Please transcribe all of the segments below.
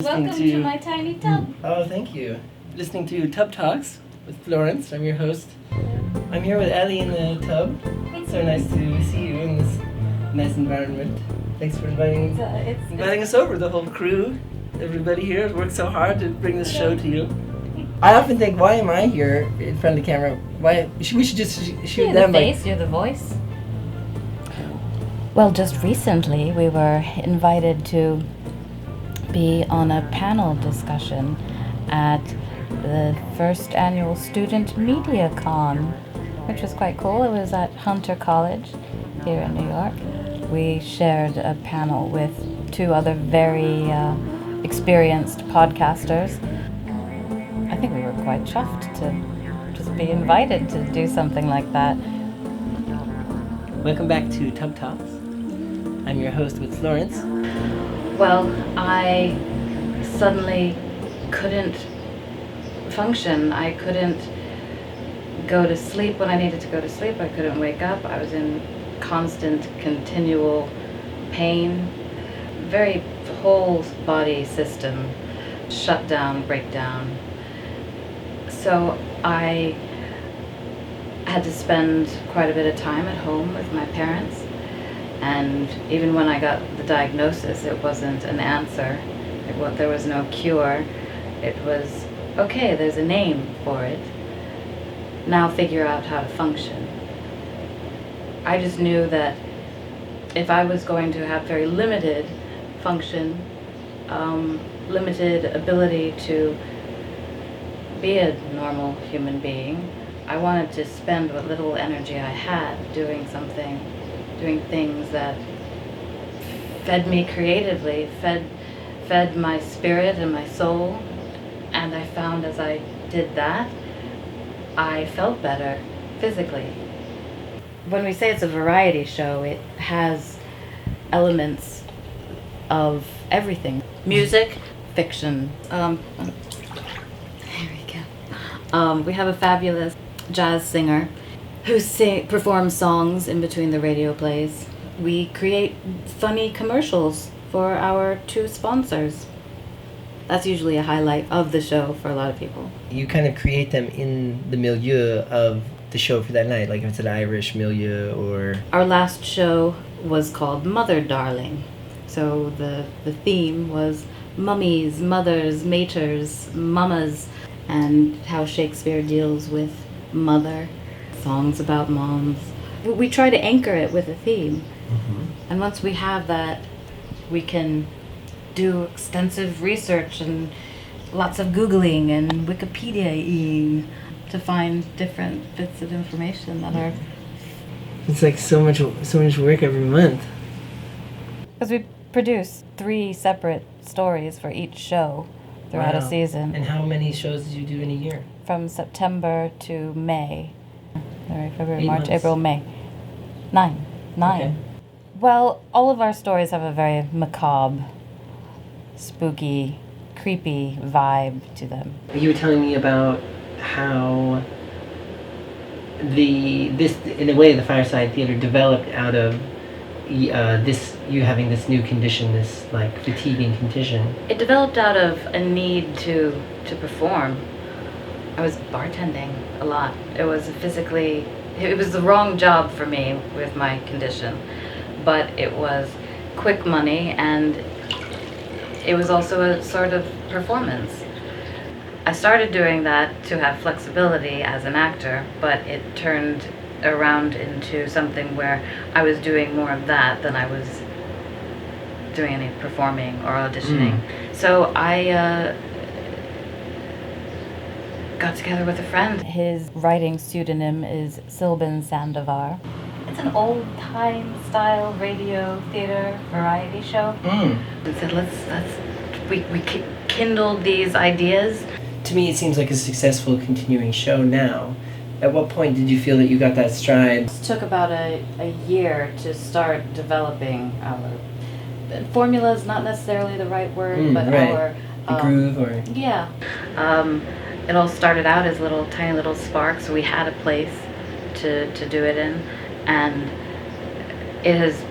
Welcome to my tiny tub. Oh, thank you. Listening to TubTalks with Florence. I'm your host. I'm here with Ellie in the tub. It's so nice to see you in this nice environment. Thanks for inviting us over, the whole crew. Everybody here has worked so hard to bring this show to you. I often think, why am I here in front of the camera? Why we should just shoot You're them. The face, you're the voice. Well, just recently we were invited to be on a panel discussion at the first annual Student Media Con, which was quite cool. It was at Hunter College here in New York. We shared a panel with two other very experienced podcasters. I think we were quite chuffed to just be invited to do something like that. Welcome back to TubTalks. I'm your host with Florence. Well, I suddenly couldn't function. I couldn't go to sleep when I needed to go to sleep. I couldn't wake up. I was in constant, continual pain. Very whole body system shut down, breakdown. So I had to spend quite a bit of time at home with my parents. And even when I got the diagnosis, it wasn't an answer. There was no cure. It was, okay, there's a name for it. Now figure out how to function. I just knew that if I was going to have very limited function, limited ability to be a normal human being, I wanted to spend what little energy I had doing things that fed me creatively, fed my spirit and my soul. And I found as I did that, I felt better physically. When we say it's a variety show, it has elements of everything. Music, fiction. There we go. We have a fabulous jazz singer who performs songs in between the radio plays. We create funny commercials for our two sponsors. That's usually a highlight of the show for a lot of people. You kind of create them in the milieu of the show for that night, like if it's an Irish milieu or... Our last show was called Mother Darling. So the theme was mummies, mothers, maters, mamas, and how Shakespeare deals with mother. Songs about moms. We try to anchor it with a theme. Mm-hmm. And once we have that, we can do extensive research and lots of Googling and Wikipedia-ing to find different bits of information that are... It's like so much work every month. Because we produce 3 separate stories for each show throughout a season. And how many shows do you do in a year? From September to May. February, 8 March, months. April, May. 9. Okay. Well, all of our stories have a very macabre, spooky, creepy vibe to them. You were telling me about how in a way, the Fireside Theater developed out of you having this new condition, this like fatiguing condition. It developed out of a need to perform. I was bartending a lot. It was the wrong job for me with my condition, but it was quick money and it was also a sort of performance. I started doing that to have flexibility as an actor, but it turned around into something where I was doing more of that than I was doing any performing or auditioning. So I got together with a friend. His writing pseudonym is Silva Sandovar. It's an old-time style radio theater variety show. And said, we kindled these ideas. To me, it seems like a successful continuing show now. At what point did you feel that you got that stride? It took about a year to start developing our... Formula is not necessarily the right word, but right. our... the groove or... Yeah. It all started out as tiny little sparks. We had a place to do it in, and it has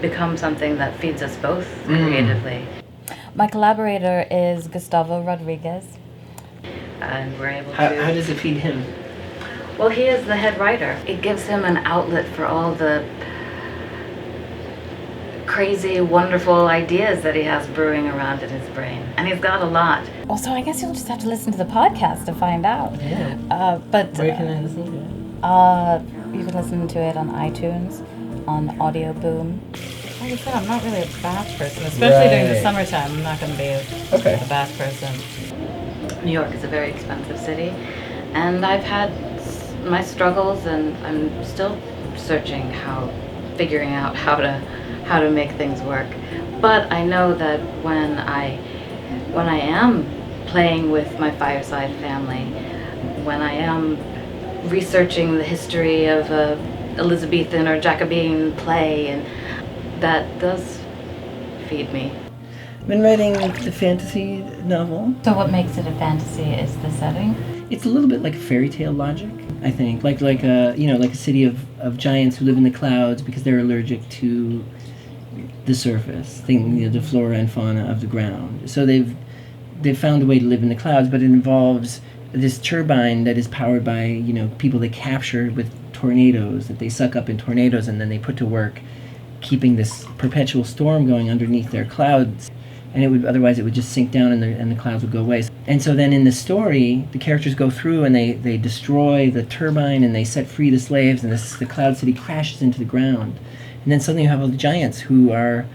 become something that feeds us both creatively. My collaborator is Gustavo Rodriguez. And we're able How to... does it feed him? Well, he is the head writer. It gives him an outlet for all the crazy, wonderful ideas that he has brewing around in his brain. And he's got a lot. Also, I guess you'll just have to listen to the podcast to find out. Yeah. But Where can I listen to it? you can listen to it on iTunes, on Audio Boom. Like I said, I'm not really a bath person, especially during the summertime. I'm not going to be a bath person. New York is a very expensive city, and I've had my struggles, and I'm still figuring out how to make things work. But I know that when I am playing with my Fireside family, when I am researching the history of a Elizabethean or Jacobean play, and that does feed me. I've been writing the fantasy novel. So what makes it a fantasy is the setting? It's a little bit like fairy tale logic, I think. Like a city of giants who live in the clouds because they're allergic to the surface, the flora and fauna of the ground. So they've found a way to live in the clouds, but it involves this turbine that is powered by people they capture with tornadoes that they suck up in tornadoes, and then they put to work keeping this perpetual storm going underneath their clouds, and otherwise it would just sink down and the clouds would go away. And so then in the story, the characters go through and they destroy the turbine and they set free the slaves, and the cloud city crashes into the ground. And then suddenly you have all the giants who are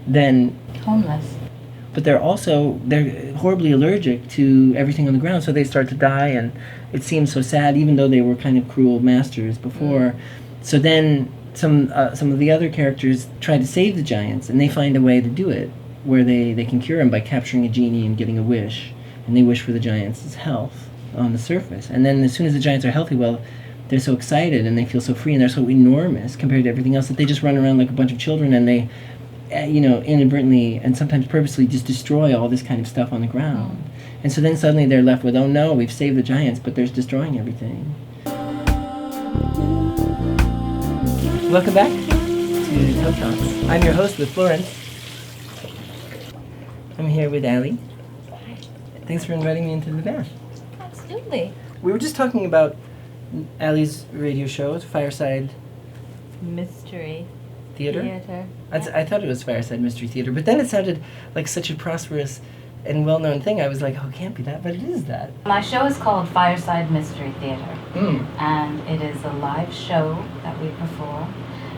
then homeless. But they're horribly allergic to everything on the ground, so they start to die, and it seems so sad, even though they were kind of cruel masters before. So then some of the other characters try to save the giants, and they find a way to do it, where they can cure them by capturing a genie and getting a wish, and they wish for the giants' health on the surface. And then as soon as the giants are healthy, well, they're so excited, and they feel so free, and they're so enormous compared to everything else that they just run around like a bunch of children, and they inadvertently and sometimes purposely just destroy all this kind of stuff on the ground. And so then suddenly they're left with, oh no, we've saved the giants, but they're destroying everything. Welcome back to TubTalks. I'm your host with Florence. I'm here with Allie. Thanks for inviting me into the bath. Absolutely. We were just talking about Allie's radio show, Fireside Mystery Theater. I thought it was Fireside Mystery Theater, but then it sounded like such a prosperous and well-known thing. I was like, oh, it can't be that, but it is that. My show is called Fireside Mystery Theater, and it is a live show that we perform,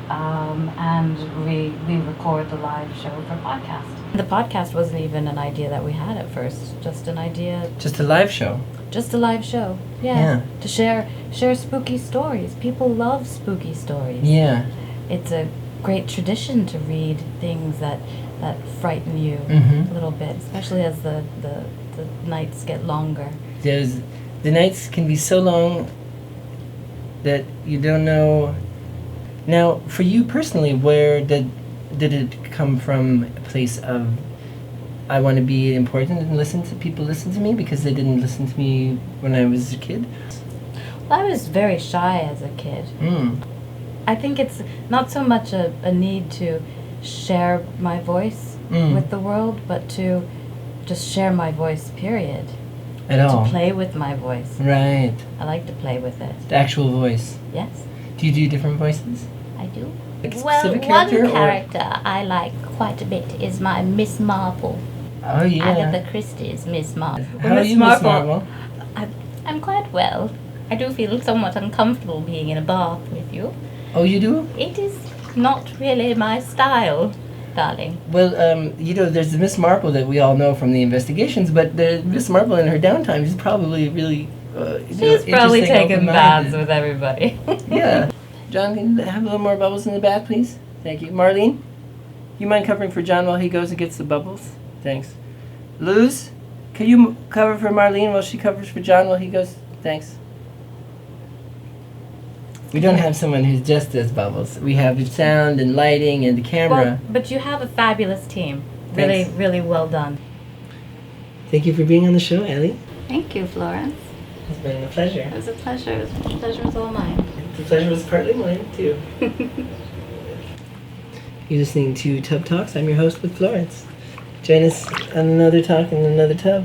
and we record the live show for podcast. The podcast wasn't even an idea that we had at first, just an idea. Just a live show. Just a live show, yeah. To share spooky stories. People love spooky stories. Yeah. It's a great tradition to read things that frighten you a little bit, especially as the nights get longer. The nights can be so long that you don't know. Now, for you personally, where did it come from? A place of, I want to be important and people listen to me because they didn't listen to me when I was a kid? Well, I was very shy as a kid. I think it's not so much a need to share my voice with the world, but to just share my voice, period. At all? To play with my voice. Right. I like to play with it. The actual voice. Yes. Do you do different voices? I do. Like a Well, specific one character, character I like quite a bit is my Miss Marple. Oh, yeah. Agatha Christie's Miss Marple. How are you, Miss Marvel? I'm quite well. I do feel somewhat uncomfortable being in a bath with you. Oh, you do? It is not really my style, darling. Well, there's the Miss Marple that we all know from the investigations, but the Miss Marple in her downtime is probably really She's probably taking baths open-minded. with everybody. Yeah. John, can you have a little more bubbles in the bath, please? Thank you. Marlene, you mind covering for John while he goes and gets the bubbles? Thanks. Luz, can you cover for Marlene while she covers for John while he goes? Thanks. We don't have someone who just does bubbles. We have the sound and lighting and the camera. Well, but you have a fabulous team. Really, Thanks. really well done. Thank you for being on the show, Ellie. Thank you, Florence. It's been a pleasure. It was a pleasure. The pleasure was all mine. The pleasure was partly mine, too. You're listening to TubTalks. I'm your host with Florence. Join us on another talk in another tub.